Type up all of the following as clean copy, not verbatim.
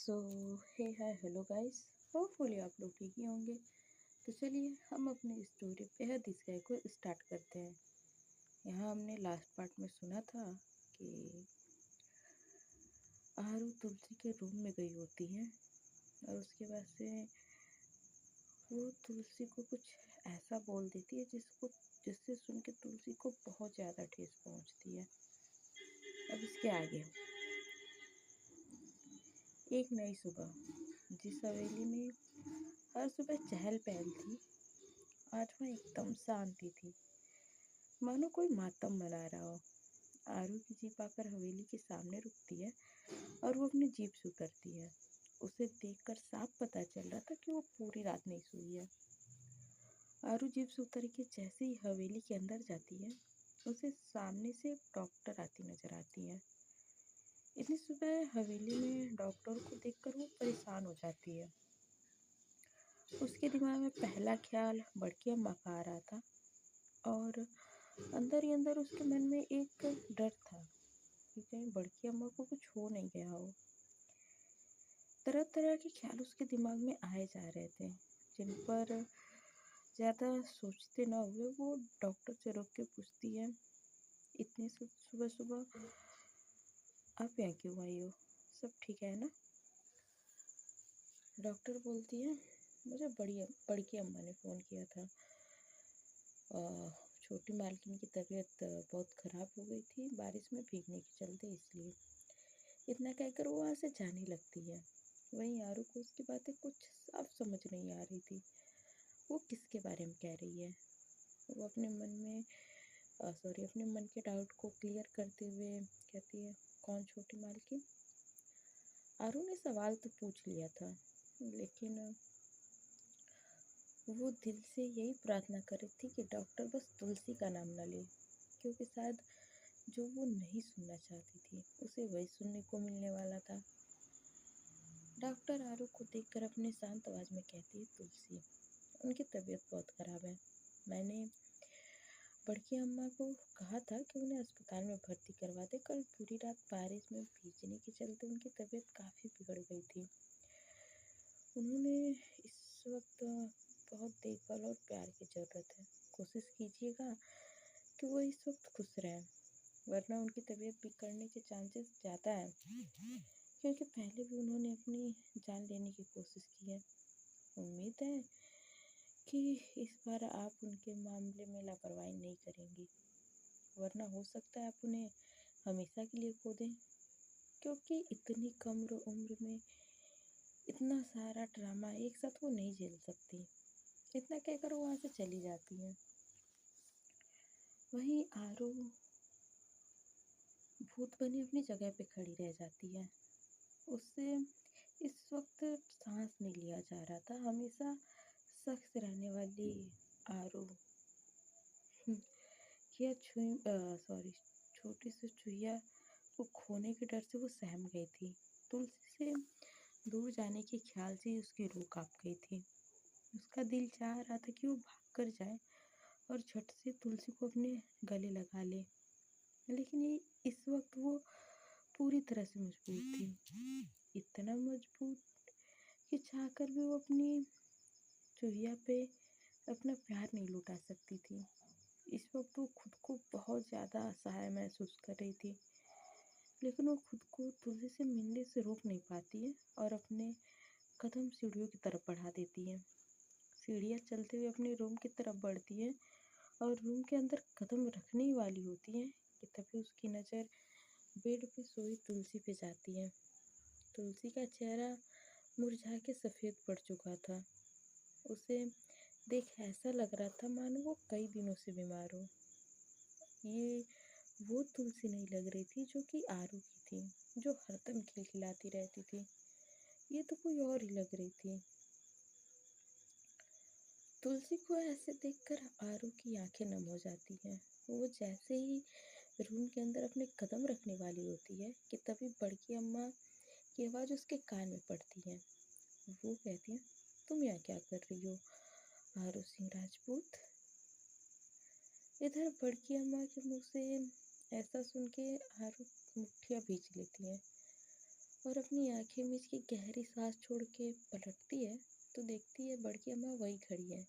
सो हे hi hello guys. Hopefully आप लोग ठीक ही होंगे। तो चलिए हम अपनी स्टोरी बेहद स्काई को स्टार्ट करते हैं। यहाँ हमने लास्ट पार्ट में सुना था कि आरू तुलसी के रूम में गई होती है और उसके बाद से वो तुलसी को कुछ ऐसा बोल देती है जिससे सुन के तुलसी को बहुत ज़्यादा ठेस पहुँचती है। अब इसके आगे एक नई सुबह जिस हवेली में हर सुबह चहल पहल थी, आज वह एकदम शांति थी, मानो कोई मातम मना रहा हो। आरू की जीप आकर हवेली के सामने रुकती है और वो अपनी जीप से उतरती है। उसे देखकर साफ पता चल रहा था कि वो पूरी रात नहीं सोई है। आरू जीप से उतर के जैसे ही हवेली के अंदर जाती है, उसे सामने से एक डॉक्टर आती नजर आती है। इतनी सुबह हवेली में डॉक्टर को देखकर वो परेशान हो जाती है। उसके दिमाग में पहला ख्याल बड़की अम्मा का आ रहा था और अंदर ही अंदर उसके मन में एक डर था कि कहीं बड़की अम्मा को कुछ हो नहीं गया हो। तरह तरह के ख्याल उसके दिमाग में आए जा रहे थे, जिन पर ज़्यादा सोचते ना हुए वो डॉक्टर से रोक के पूछती है, इतनी सुबह सुबह आप यहाँ क्यों आई हो? सब ठीक है ना? डॉक्टर बोलती है, मुझे बड़की अम्मा ने फ़ोन किया था। अ, छोटी मालकिन की तबीयत बहुत ख़राब हो गई थी बारिश में भीगने के चलते, इसलिए। इतना कहकर वो वहाँ से जाने लगती है। वहीं आरू को उसकी बातें कुछ साफ समझ नहीं आ रही थी। वो किसके बारे में कह रही है? वो अपने मन के डाउट को क्लियर करते हुए कहती है, कौन छोटी मालकिन? आरू ने सवाल तो पूछ लिया था, लेकिन वो दिल से यही प्रार्थना कर रही थी कि डॉक्टर बस तुलसी का नाम न ले, क्योंकि शायद जो वो नहीं सुनना चाहती थी उसे वही सुनने को मिलने वाला था। डॉक्टर आरू को देखकर अपने शांत आवाज में कहती है, तुलसी, उनकी तबीयत बहुत खराब है। मैंने बड़की अम्मा को कहा था कि उन्हें अस्पताल में भर्ती करवा दे। कल पूरी रात बारिश में भीगने के चलते उनकी तबीयत काफ़ी बिगड़ गई थी। उन्होंने इस वक्त बहुत देखभाल और प्यार की ज़रूरत है। कोशिश कीजिएगा कि वो इस वक्त खुश रहें, वरना उनकी तबीयत बिगड़ने के चांसेस ज़्यादा हैं, क्योंकि पहले भी उन्होंने अपनी जान लेने की कोशिश की है। उम्मीद है कि इस बार आप उनके मामले में लापरवाही नहीं करेंगी, वरना हो सकता है आप उन्हें हमेशा के लिए खो दें, क्योंकि इतनी कम उम्र में इतना सारा ड्रामा एक साथ वो नहीं झेल सकती। इतना कहकर वो वहाँ से चली जाती है। वहीं आरू भूत बनी अपनी जगह पे खड़ी रह जाती है। उससे इस वक्त सांस नहीं लिया जा रहा था। हमेशा सख्त रहने वाली आरू या छोटी सी चुहिया को खोने के डर से वो सहम गई थी। तुलसी से दूर जाने के ख्याल से ही उसकी रूह कांप गई थी। उसका दिल चाह रहा था कि वो भागकर जाए और झट से तुलसी को अपने गले लगा ले, लेकिन इस वक्त वो पूरी तरह से मजबूत थी, इतना मजबूत कि चाहकर भी वो अपनी चूहिया पे अपना प्यार नहीं लुटा सकती थी। इस वक्त वो खुद को बहुत ज़्यादा असहाय महसूस कर रही थी, लेकिन वो खुद को तुलसी से मिलने से रोक नहीं पाती है और अपने कदम सीढ़ियों की तरफ बढ़ा देती है। सीढ़ियाँ चलते हुए अपने रूम की तरफ बढ़ती है और रूम के अंदर कदम रखने ही वाली होती है कि तभी उसकी नज़र बेड पे सोई तुलसी पे जाती है। तुलसी का चेहरा मुरझा के सफ़ेद पड़ चुका था। उसे देख ऐसा लग रहा था मानो वो कई दिनों से बीमार हो। ये वो तुलसी नहीं लग रही थी जो कि आरू की थी, जो हरदम खिलखिलाती रहती थी। ये तो कोई और ही लग रही थी। तुलसी को ऐसे देखकर आरू की आंखें नम हो जाती हैं। वो जैसे ही रूम के अंदर अपने कदम रखने वाली होती है कि तभी बड़की अम्मा की आवाज़ उसके कान में पड़ती है। वो कहती है, तुम यहाँ क्या कर रही हो आरू सिंह राजपूत? इधर बड़की अम्मा के मुंह से ऐसा सुन के आरू मुठ्ठियाँ भींच लेती है। और अपनी आंखें मीच के गहरी सांस छोड़ के पलटती है तो देखती है बड़की अम्मा वही खड़ी है।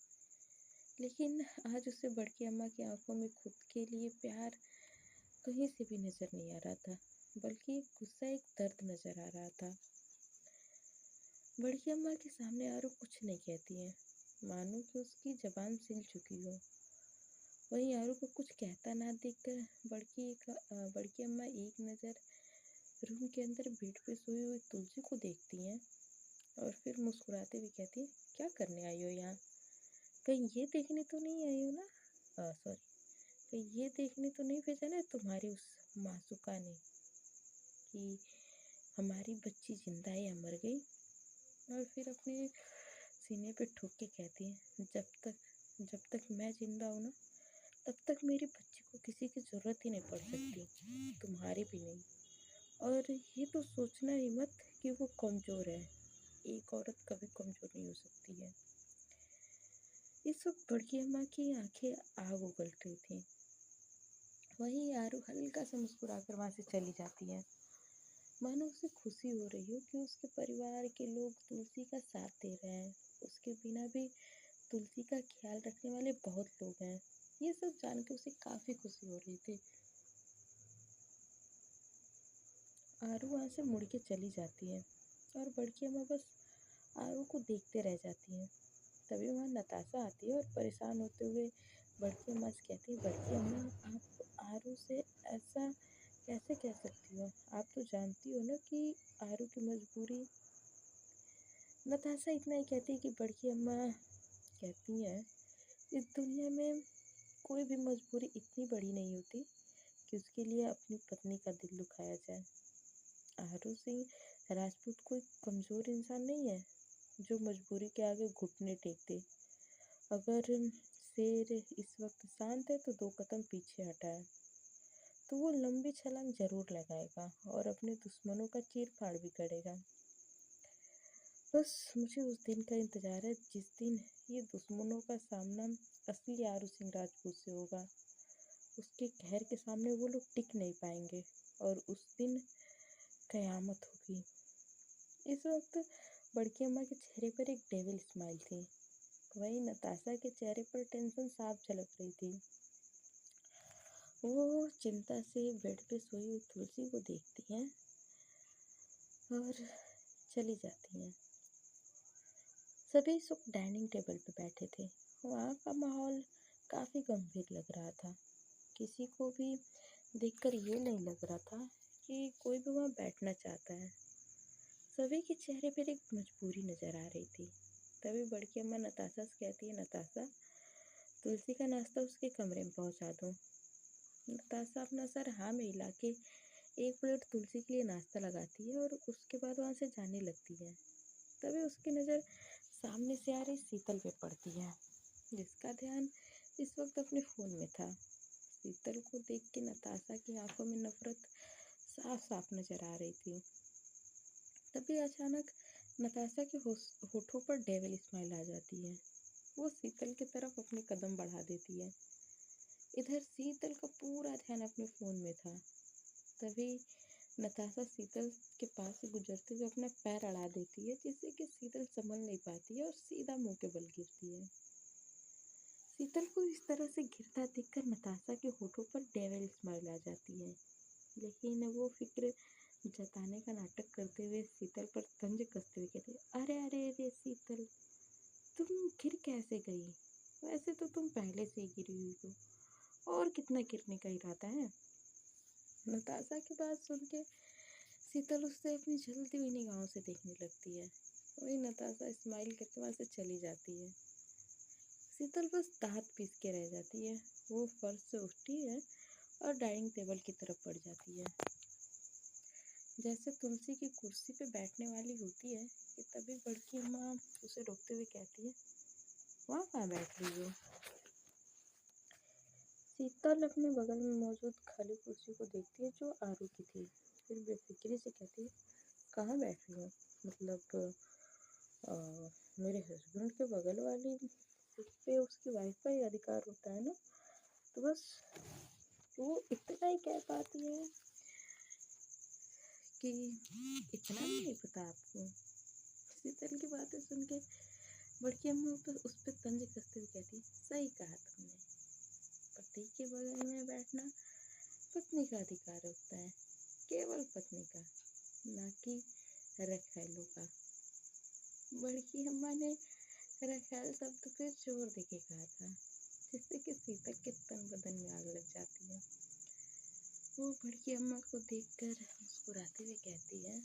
लेकिन आज उसे बड़की अम्मा की आंखों में खुद के लिए प्यार कहीं से भी नजर नहीं आ रहा था, बल्कि एक गुस्सा, एक दर्द नजर आ रहा था। बड़की अम्मा के सामने आरू कुछ नहीं कहती है, मानो कि उसकी जबान सिल चुकी हो। वहीं आरू को कुछ कहता ना देखकर बड़की अम्मा एक नज़र रूम के अंदर बेड पे सोई हुई तुलसी को देखती हैं और फिर मुस्कुराते हुए कहती है, क्या करने आई हो यहाँ? कहीं ये देखने तो नहीं आई हो ना, सॉरी, कहीं ये देखने तो नहीं भेजा ना तुम्हारी उस मासूका ने कि हमारी बच्ची जिंदा है या मर गई? और फिर अपने सीने पे ठोक के कहती है, जब तक मैं जिंदा हूँ ना, तब तक मेरी बच्ची को किसी की ज़रूरत ही नहीं पड़ सकती, तुम्हारी भी नहीं। और ये तो सोचना ही मत कि वो कमज़ोर है। एक औरत कभी कमज़ोर नहीं हो सकती है। इस वक्त बड़की अम्मा की आंखें आग उगल रही थी। वहीं आरू हल्का सा मुस्कुराकर वहाँ से चली जाती है, मानो उसे खुशी हो रही हो कि उसके परिवार के लोग तुलसी का साथ दे रहे हैं। उसके बिना भी तुलसी का ख्याल रखने वाले बहुत लोग हैं। ये सब जान के उसे काफ़ी खुशी हो रही थी। आरू वहाँ से मुड़ के चली जाती है और बड़की अम्मा बस आरू को देखते रह जाती हैं। तभी वहाँ नताशा आती है और परेशान होते हुए बड़की अम्मा से कहती है, बड़की अम्मा, आप आरू से ऐसा कैसे कह सकती हो? आप तो जानती हो ना कि आरू की मजबूरी। नताशा इतना ही कहती है कि बड़की अम्मा कहती हैं, इस दुनिया में कोई भी मजबूरी इतनी बड़ी नहीं होती कि उसके लिए अपनी पत्नी का दिल दुखाया जाए। आरू सिंह राजपूत कोई कमज़ोर इंसान नहीं है जो मजबूरी के आगे घुटने टेक दे। अगर शेर इस वक्त शांत है तो 2 कदम पीछे हटा है, तो वो लंबी छलांग जरूर लगाएगा और अपने दुश्मनों का चीर फाड़ भी करेगा। बस मुझे उस दिन का इंतजार है जिस दिन ये दुश्मनों का सामना असली आरू सिंह राजपूत से होगा। उसके कहर के सामने वो लोग टिक नहीं पाएंगे और उस दिन कयामत होगी। इस वक्त बड़की अम्मा के चेहरे पर एक डेविल स्माइल थी। वहीं नताशा के चेहरे पर टेंशन साफ झलक रही थी। वो चिंता से बेड पे सोई हुई तुलसी को देखती हैं और चली जाती हैं। सभी इस वक्त डाइनिंग टेबल पे बैठे थे। वहाँ का माहौल काफ़ी गंभीर लग रहा था। किसी को भी देखकर ये नहीं लग रहा था कि कोई भी वहाँ बैठना चाहता है। सभी के चेहरे पर एक मजबूरी नज़र आ रही थी। तभी बड़की अम्मा नताशा से कहती है, नताशा, तुलसी का नाश्ता उसके कमरे में पहुँचा दो। नताशा अपना सर हाँ में हिला के एक प्लेट तुलसी के लिए नाश्ता लगाती है और उसके बाद वहाँ से जाने लगती है। तभी उसकी नज़र सामने से आ रही शीतल पे पड़ती है, जिसका ध्यान इस वक्त अपने फ़ोन में था। शीतल को देख के नताशा की आंखों में नफरत साफ साफ नजर आ रही थी। तभी अचानक नताशा के होठों पर डेविल स्माइल आ जाती है। वो शीतल की तरफ अपने कदम बढ़ा देती है। इधर शीतल का पूरा ध्यान अपने फ़ोन में था। तभी नताशा शीतल के पास से गुजरते हुए अपना पैर अड़ा देती है, जिससे कि शीतल संभल नहीं पाती है और सीधा मुंह के बल गिरती है। शीतल को इस तरह से गिरता देखकर नताशा के होठों पर डेविल स्माइल आ जाती है, लेकिन वो फिक्र जताने का नाटक करते हुए शीतल पर तंज कसते हुए कहती है, अरे अरे अरे शीतल, तुम गिर कैसे गई? वैसे तो तुम पहले से ही गिरी हुई हो, और कितना गिरने का इरादा है? नताशा की बात सुन के शीतल उससे अपनी जलती हुई निगाहों से देखने लगती है। वही नताशा स्माइल करके वहाँ से चली जाती है। शीतल बस दांत पीस के रह जाती है। वो फर्श से उठती है और डाइनिंग टेबल की तरफ बढ़ जाती है, जैसे तुलसी की कुर्सी पे बैठने वाली होती है कि तभी बड़की अम्मा उसे रोकते हुए कहती है, वहाँ कहाँ बैठ रही हो? शीतल अपने बगल में मौजूद खाली कुर्सी को देखती है जो आरू की थी। फिर बेफिक्री से कहती है, कहाँ बैठ रही हो? मतलब अ, मेरे हस्बैंड के बगल वाली सीट पे उसकी वाइफ का ही अधिकार होता है ना। तो बस वो इतना ही कह पाती है कि इतना भी नहीं पता आपको। शीतल की बातें सुन के बड़की अम्मा उस पर तंज कसते हुए कहती, सही कहा तुमने, पति के बगल में बैठना पत्नी का अधिकार होता है, केवल पत्नी का, ना कि रखैलों का। बड़की अम्मा ने रखैल शब्द पे जोर देके कहा था, जिससे कि सीता के तन बदन में आग लग जाती है। वो बड़की अम्मा को देखकर मुस्कुराते हुए कहती है,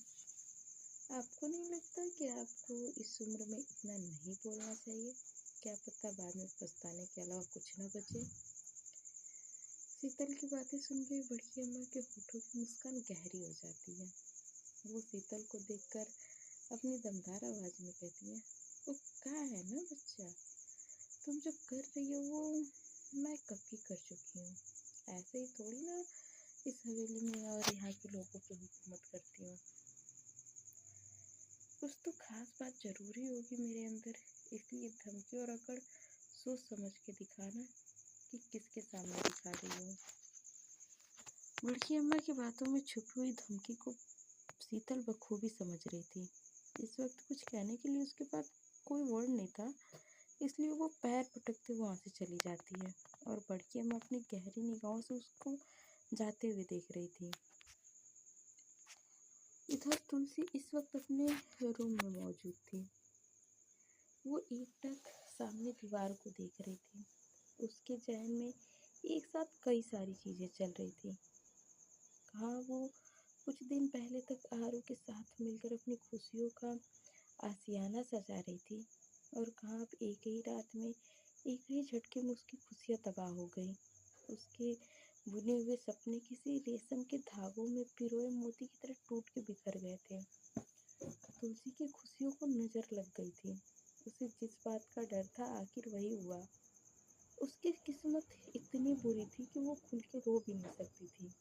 आपको नहीं लगता कि आपको इस उम्र में इतना नहीं बोलना चाहिए? क्या पता बाद में पछताने के अलावा कुछ न बचे। शीतल की बातें सुन के बड़की अम्मा के होठों की मुस्कान गहरी हो जाती है। वो शीतल को देखकर अपनी दमदार आवाज में कहती है, वो क्या है ना बच्चा, तुम जो कर रही हो वो मैं कब की कर चुकी हूँ। ऐसे ही थोड़ी ना इस हवेली में और यहाँ के लोगों पे हुकूमत करती हूँ। कुछ तो खास बात जरूरी होगी मेरे अंदर, इसलिए धमकी और अकड़ सोच समझ के दिखाना कि किसके सामने दिखा रही हूँ। बड़की अम्मा की बातों में छुपी हुई धमकी को शीतल बखूबी समझ रही थी। इस वक्त कुछ कहने के लिए उसके पास कोई वर्ड नहीं था, इसलिए वो पैर पटकते हुए वहाँ से चली जाती है और बड़की अम्मा अपनी गहरी निगाहों से उसको जाते हुए देख रही थी। इधर तुलसी इस वक्त अपने रूम में मौजूद थी। वो एकटक सामने दीवार को देख रही थी। उसके जहन में एक साथ कई सारी चीजें चल रही थी। कहाँ वो कुछ दिन पहले तक आरू के साथ मिलकर अपनी खुशियों का आशियाना सजा रही थी, और कहाँ अब एक ही रात में एक ही झटके में उसकी खुशियाँ तबाह हो गई। उसके बुने हुए सपने किसी रेशम के धागों में पिरोए मोती की तरह टूट के बिखर गए थे। तुलसी की खुशियों को नजर लग गई थी। उसे जिस बात का डर था आखिर वही हुआ। उसकी किस्मत इतनी बुरी थी कि वो खुल के रो भी नहीं सकती थी।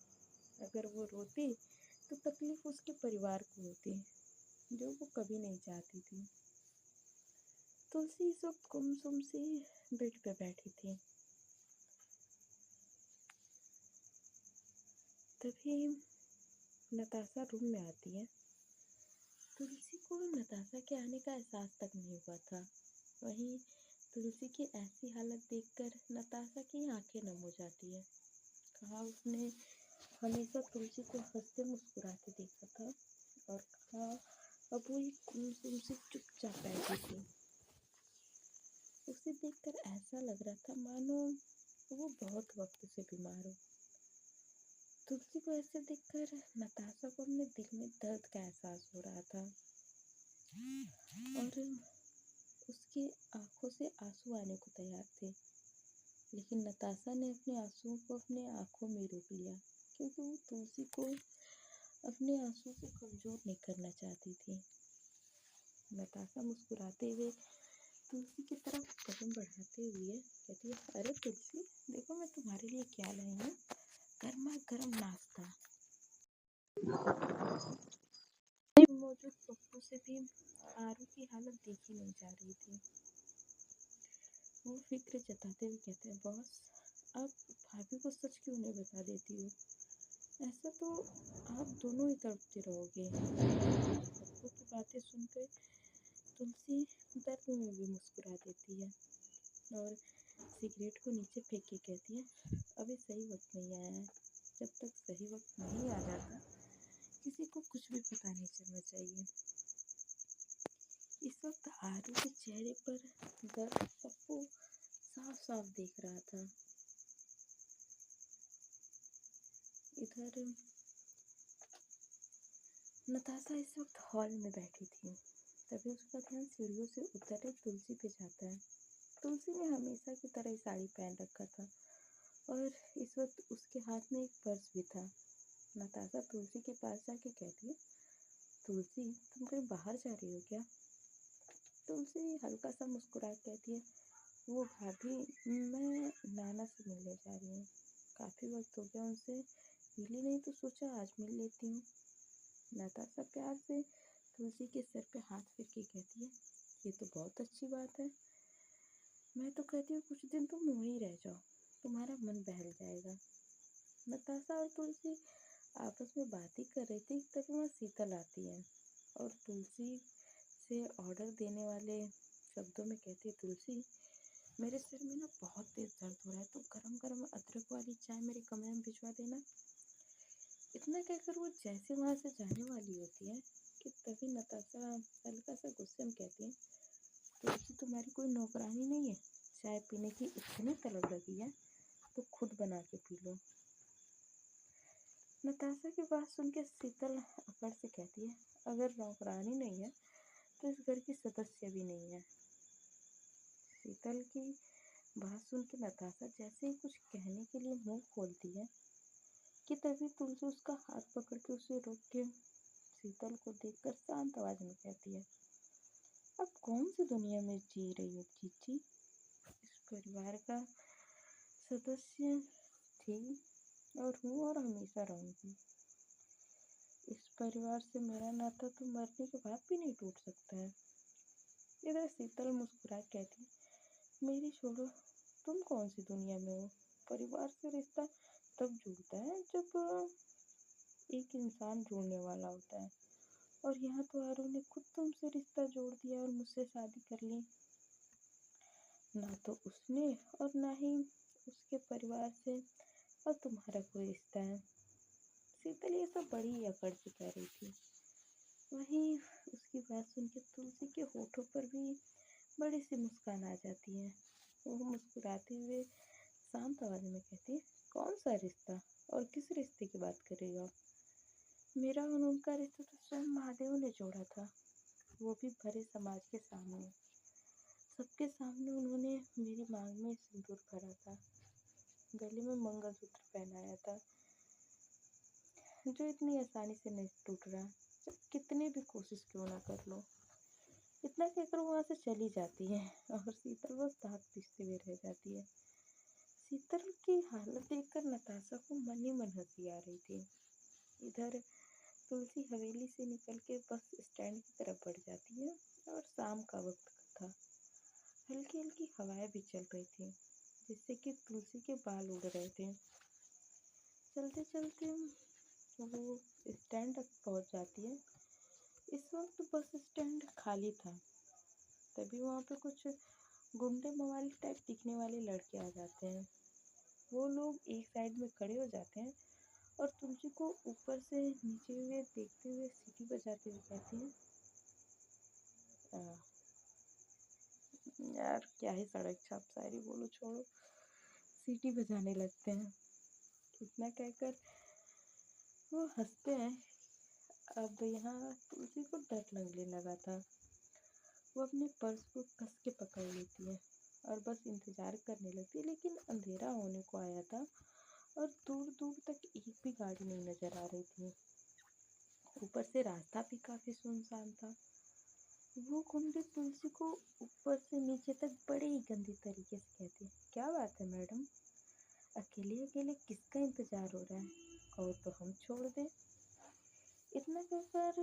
अगर वो रोती तो तकलीफ उसके परिवार को होती, जो वो कभी नहीं चाहती थी। तुलसी इस वक्त गुमसुम सी बेड पे बैठी थी। तभी नताशा रूम में आती है। तुलसी को नताशा के आने का एहसास तक नहीं हुआ था। वहीं तुलसी की ऐसी हालत देखकर नताशा की आंखें नम हो जाती है। कहा उसने हमेशा तुलसी को हंसते मुस्कुराते देखा था, और कहा अब वो एक गुमसुम से चुपचाप बैठी थी। उसे देखकर ऐसा लग रहा था मानो वो बहुत वक्त से बीमार हो। तुलसी को ऐसे देखकर नताशा को अपने दिल में दर्द का एहसास हो रहा था, और उसकी आंखों से आंसू आने को तैयार थे। लेकिन नताशा ने अपने आंसुओं को अपने आंखों में रोक लिया, क्योंकि वो तुलसी को अपने आंसुओं से कमजोर नहीं करना चाहती थी। नताशा मुस्कुराते हुए तुलसी की तरफ कदम बढ़ाते हुए कहती है, अरे तुलसी, देखो मैं तुम्हारे लिए क्या लाई हूँ, गर्मा गर्म नाश्ता। मौजूद पप्पू से भी आरू की हालत देखी नहीं जा रही थी। वो फिक्र जताते हुए कहते हैं, बॉस, आप भाभी को सच क्यों नहीं बता देती हो? ऐसा तो आप दोनों ही तड़पते रहोगे। पप्पू की बातें सुनकर तुलसी दर्द में भी मुस्कुरा देती है और सिगरेट को नीचे फेंक के कहती है, अभी सही वक्त नहीं आया है। जब तक सही वक्त नहीं आ जाता किसी को कुछ भी पता नहीं चलना चाहिए। इस वक्त आरू के चेहरे पर दर्द पप्पू साफ साफ देख रहा था। इधर नताशा इस वक्त हॉल में बैठी थी। तभी उसका ध्यान सीढ़ियों से उतर रही तुलसी पे जाता है। तुलसी ने हमेशा की तरह ही साड़ी पहन रखा था, और इस वक्त उसके हाथ में एक पर्स भी था। नताशा तुलसी के पास जाके कहती है, तुलसी, तुम कहीं बाहर जा रही हो क्या? तुलसी हल्का सा मुस्कुरा कहती है, वो भाभी, मैं नाना से मिलने जा रही हूँ। काफ़ी वक्त हो गया उनसे मिली नहीं, तो सोचा आज मिल लेती हूँ। नताशा प्यार से तुलसी के सर पे हाथ फेर के कहती है, ये तो बहुत अच्छी बात है। मैं तो कहती हूँ कुछ दिन तुम वहीं रह जाओ, तुम्हारा मन बहल जाएगा। नताशा और तुलसी आपस में बात ही कर रही थी तभी वहाँ शीतल आती है और तुलसी से ऑर्डर देने वाले शब्दों में कहती है, तुलसी मेरे सिर में ना बहुत तेज दर्द हो रहा है, तो गरम गरम अदरक वाली चाय मेरे कमरे में भिजवा देना। इतना कहकर वो जैसे वहाँ से जाने वाली होती है कि तभी नताशा हल्का सा गुस्से में कहती है, तुलसी तुम्हारी कोई नौकरानी नहीं है, चाय पीने की इतनी तलब लगी है तो खुद बना के पी लो। नताशा की बात सुन के शीतल अकड़ से कहती है, अगर नौकरानी नहीं है तो इस घर की सदस्य भी नहीं है। शीतल की बात सुन के नताशा जैसे ही कुछ कहने के लिए मुंह खोलती है कि तभी तुलसी उसका हाथ पकड़ के उसे रोक के शीतल को देखकर शांत आवाज में कहती है, अब कौन सी दुनिया में जी रही हो चीची? इस परिवार का सदस्य थी और हूँ और हमेशा रहूंगी। इस परिवार से मेरा नाता तो मरने के बाद भी नहीं टूट सकता है। इधर शीतल मुस्कुरा कहती है, मेरी छोड़ो, तुम कौन सी दुनिया में हो? परिवार से रिश्ता तब जुड़ता है जब एक इंसान जुड़ने वाला होता है, और यहाँ तो आरू ने खुद तुमसे रिश्ता जोड़ दिया और मुझसे शादी कर ली। ना तो उसने और ना ही उसके परिवार से और तुम्हारा कोई रिश्ता है। शीतल ये सब बड़ी अकड़ से कह रही थी। वहीं उसकी बात सुन के तुलसी के होठों पर भी बड़ी सी मुस्कान आ जाती है। वो मुस्कुराते हुए शांत आवाज में कहती है, कौन सा रिश्ता और किस रिश्ते की बात कर रही हो आप? मेरा और उनका रिश्ता तो स्वयं महादेव ने जोड़ा था, वो भी भरे समाज के सामने। सबके सामने उन्होंने मेरी मांग में सिंदूर भरा था, गले में मंगलसूत्र पहनाया था, जो इतनी आसानी से नहीं टूट रहा, चाहे कितनी भी कोशिश क्यों ना कर लो। इतना कहकर वो वहाँ से चली जाती है और शीतल बस दांत पीसते हुए रह जाती है। शीतल की हालत देखकर नताशा को मन ही मन हंसी आ रही थी। इधर तुलसी हवेली से निकल के बस स्टैंड की तरफ बढ़ जाती है और शाम का वक्त था। हल्की हल्की हवाएं भी चल रही थी जिससे कि तुलसी के बाल उड़ रहे थे। चलते चलते वो स्टैंड तक पहुंच जाती है। इस वक्त बस स्टैंड खाली था। तभी वहाँ पे कुछ गुंडे मवाली टाइप दिखने वाले लड़के आ जाते हैं। वो लोग एक साइड में खड़े हो जाते हैं और तुलसी को ऊपर से नीचे हुए देखते हुए सीटी बजाते हुए कहते हैं, "आ, यार क्या ही सड़क छाप शायरी बोलो, छोड़ो।" सीटी बजाने लगते हैं। इतना कहकर वो हंसते हैं। अब यहाँ तुलसी को डर लगने लगा था। वो अपने पर्स को कस के पकड़ लेती है और बस इंतजार करने लगती है, लेकिन अंधेरा होने को आया था और दूर दूर तक एक भी गाड़ी नहीं नजर आ रही थी। ऊपर से रास्ता भी काफी सुनसान था। वो गुंडे तुलसी को ऊपर से नीचे तक बड़े ही गंदी तरीके से कहते हैं, क्या बात है मैडम, अकेले अकेले किसका इंतजार हो रहा है? कहो तो हम छोड़ दें। इतना कहकर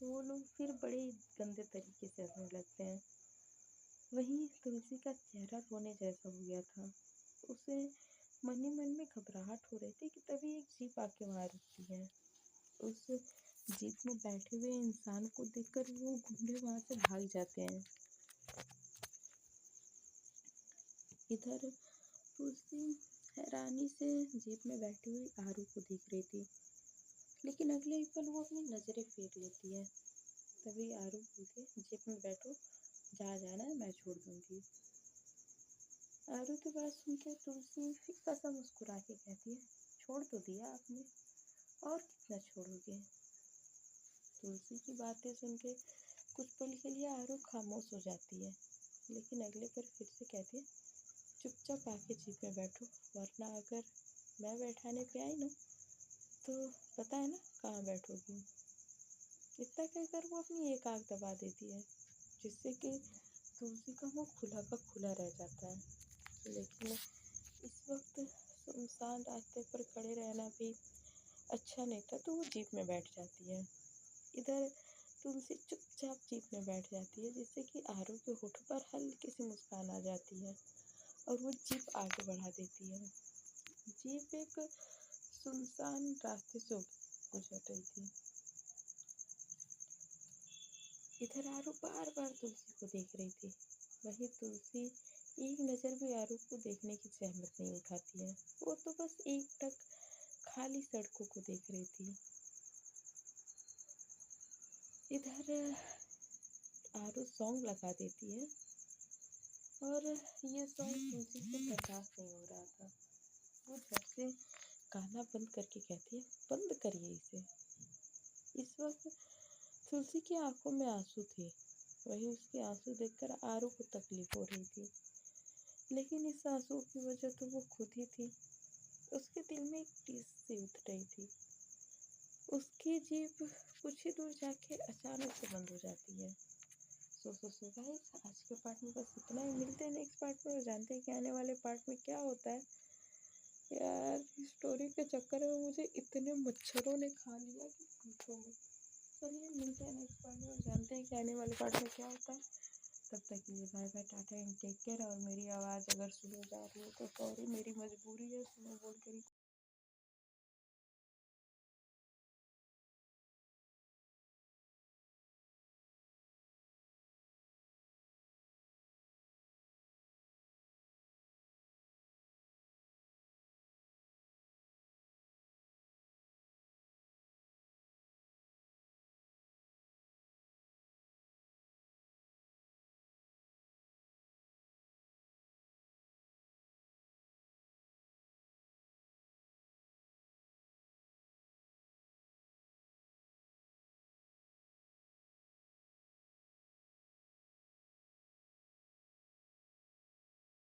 वो लोग फिर बड़े ही गंदे तरीके से हंसने लगते हैं। वहीं तुलसी का चेहरा रोने जैसा हो गया था। उसे मन ही मन में घबराहट हो रही थी कि तभी एक जीप आके वहां रुकती है। उस जीप में बैठे हुए इंसान को देखकर वो गुंडे वहां से भाग जाते हैं। इधर तुलसी हैरानी से जीप में बैठी हुई आरू को देख रही थी, लेकिन अगले ही पल वो अपनी नजरें फेर लेती है। तभी आरू बोलती है, जीप में बैठो, जहाँ जाना है मैं छोड़ दूंगी। आरू की बात सुनकर तुलसी फीका सा मुस्कुरा के कहती है, छोड़ तो दिया आपने, और कितना छोड़ोगे? तुलसी की बातें सुन के कुछ पल के लिए आरू खामोश हो जाती है, लेकिन अगले पर फिर से कहती है, चुपचाप आके जीप में बैठो, वरना अगर मैं बैठाने पे आई ना तो पता है ना कहाँ बैठोगी। इतना कहकर वो अपनी एक आंख दबा देती है, जिससे कि तुलसी का मुंह खुला का खुला रह जाता है। लेकिन इस वक्त सुनसान रास्ते पर खड़े रहना भी अच्छा नहीं था, तो वो जीप में बैठ जाती है। इधर तुलसी चुपचाप जीप में बैठ जाती है, जिससे कि आरू के होठों पर हल्की सी मुस्कान आ जाती है और वो जीप आगे बढ़ा देती है। जीप एक सुनसान रास्ते से गुजर रही थी। इधर आरू बार बार तुलसी को देख रही थी। वही तुलसी एक नज़र भी आरू को देखने की जहमत नहीं उठाती है। वो तो बस एक टक खाली सड़कों को देख रही थी। इधर आरू सॉन्ग लगा देती है और ये सॉन्ग तुलसी से बर्दाश्त नहीं हो रहा था। वो झट से गाना बंद करके कहती है, बंद करिए इसे। इस वक्त तुलसी की आंखों में आंसू थे। वही उसके आंसू देखकर आरू को तकलीफ हो रही थी, लेकिन इस आंसू की वजह तो वो खुद ही थी। उसके दिल में एक टीस सी उठ रही थी। उसकी जीभ कुछ ही दूर जाके अचानक से बंद हो जाती है। सो गाइस, आज के पार्ट में बस इतना ही। मिलते हैं नेक्स्ट पार्ट में और जानते हैं कि आने वाले पार्ट में क्या होता है। यार, स्टोरी के चक्कर में मुझे इतने मच्छरों ने खा लिया कि पूछो मत। चलिए मिलते हैं नेक्स्ट पार्ट में और जानते हैं कि आने वाले पार्ट में क्या होता है। तब तक के लिए bye bye, tata and take care. और मेरी आवाज़ अगर स्लो जा रही है तो सॉरी, मेरी मजबूरी है स्लो बोल कर ही।